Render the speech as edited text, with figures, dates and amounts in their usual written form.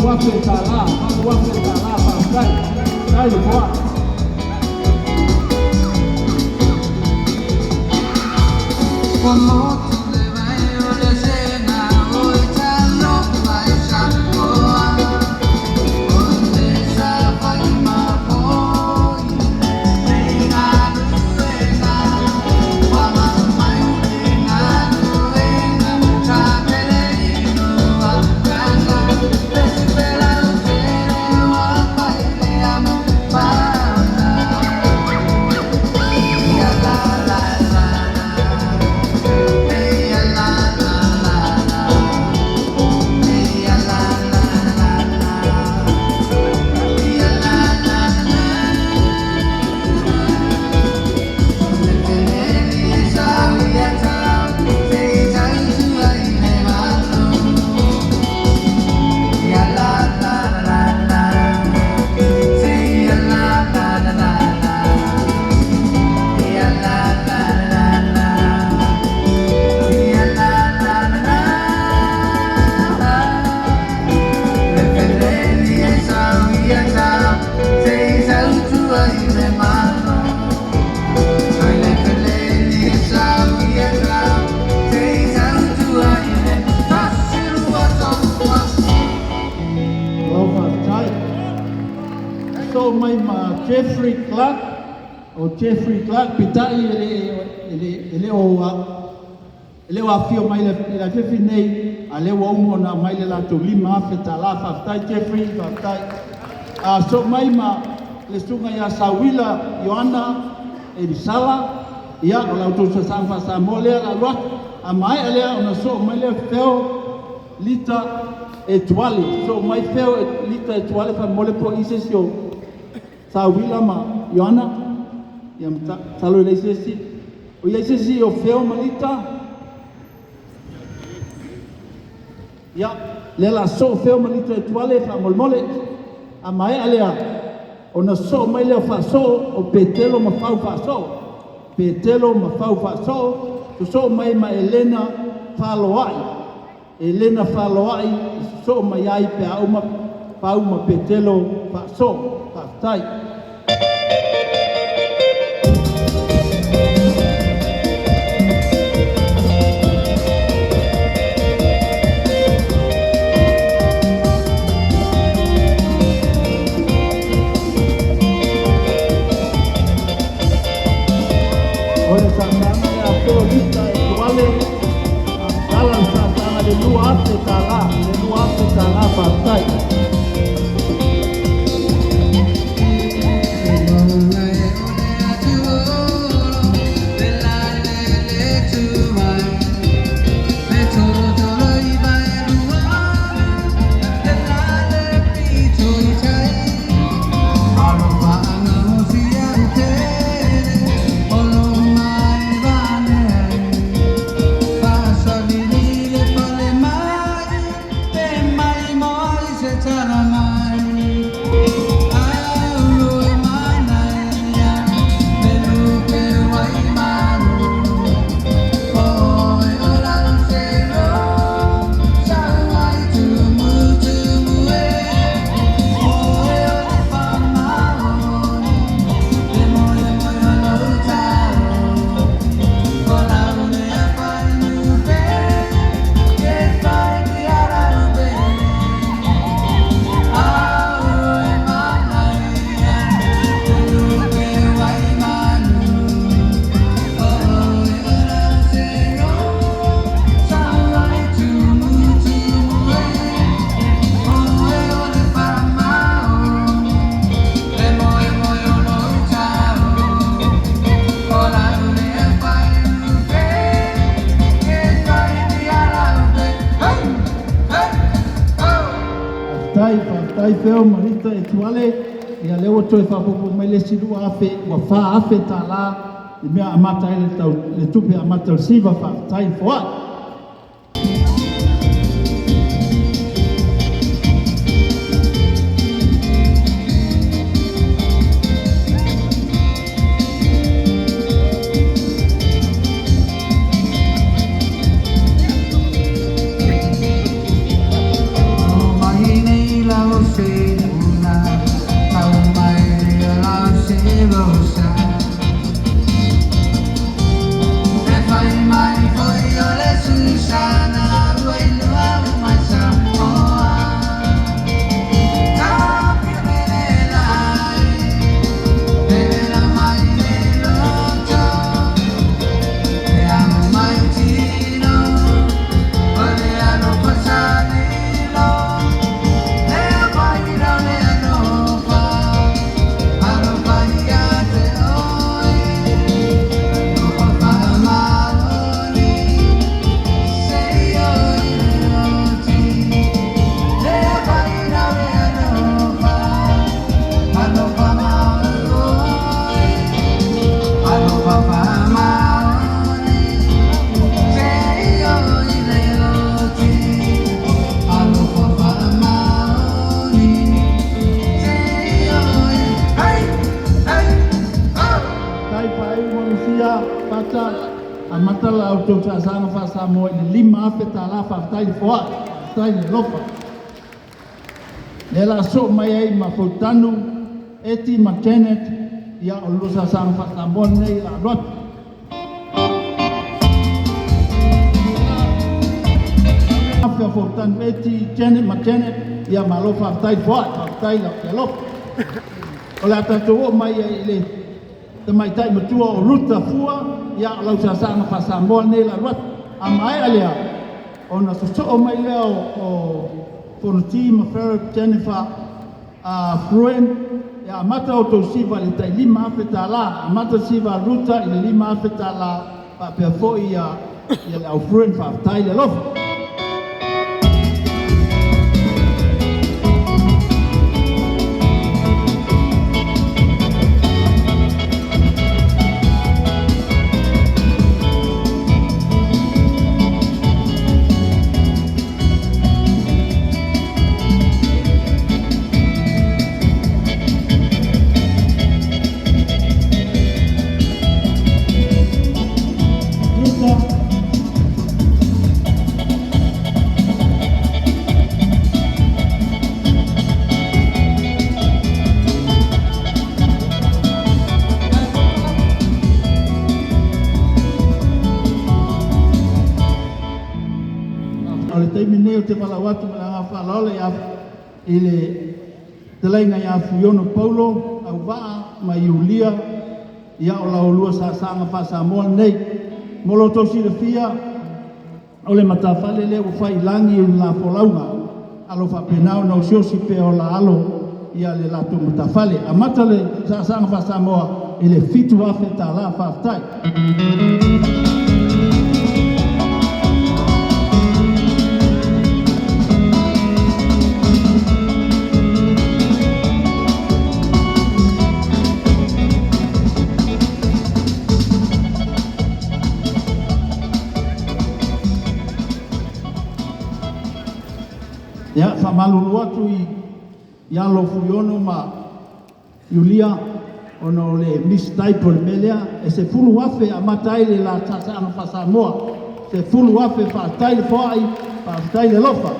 wafe tala, pasai, dai boa. One more to live, I only say now, oh, it's a long life, So mai ma Jeffrey Clark pitai ele o fio mai le fefi nei ale o mo na mai le la to lima feta la fa Jeffrey fa so mai ma le sunga ya Sawila Yohana Elisala ia o la to sa fa sa mole la lot a mai ale ona so mai le feo lita etuali so mai feo lita etuali fa mole po isesio Sawila ma Yohana ia talo le isesi o isesi o feo malita ia le la so feo malita etuali fa mole a mai alea ona so mai le fa so o petelo ma fa so petelo ma fa so mai ma Elena faloai so mai ai pe au ma pau ma petelo fa so fa tai tai feo marita e tuale ia leo to e fa popo mai le silu afe wa fa afe tala e mea amata ele tau le tupe amata le Siva fa tai foa pata a matala au tau sasanga fa Samoa le lima afe tala fa tai foa tai le lofa le la so mai ai ma fotanu eti ma Janet ia o lo sasanga fa Samoa nei la rot afe fotanu eti Janet ma Janet ia ma lo fa tai foa tai la ke lofa o la tatu mai ai le te mai tai matua o ruta fua ia lau sasanga fa Samoa nei la rot a mai alea ona so mai leo o Fonti Mafera Jennifer Fruen ya mata o to Siva le tai lima afetala mata Siva ruta ile lima afetala pa pe fo ia le au Fruen fa tai le lof o le taimi nei o te walawatu ma nga whalaole ia ile te lainga ia Fiono Paulo au waa ma Iulia ia o la olua sa sanga fa Samoa nei molo tosi le fia o le matawhale le o whai langi o la polaunga alo fa penao na usiosi pe o la alo ia le lato matawhale a mata le sa sanga fa Samoa ile fitu afe ta la fa tai ya fa malulu atu ia lo Fiono ma Iulia ono le mistaipo le melea e se fulu afe a matai le la tata ana fa Samoa se fulu afe fa tai le foai fa tai le lofa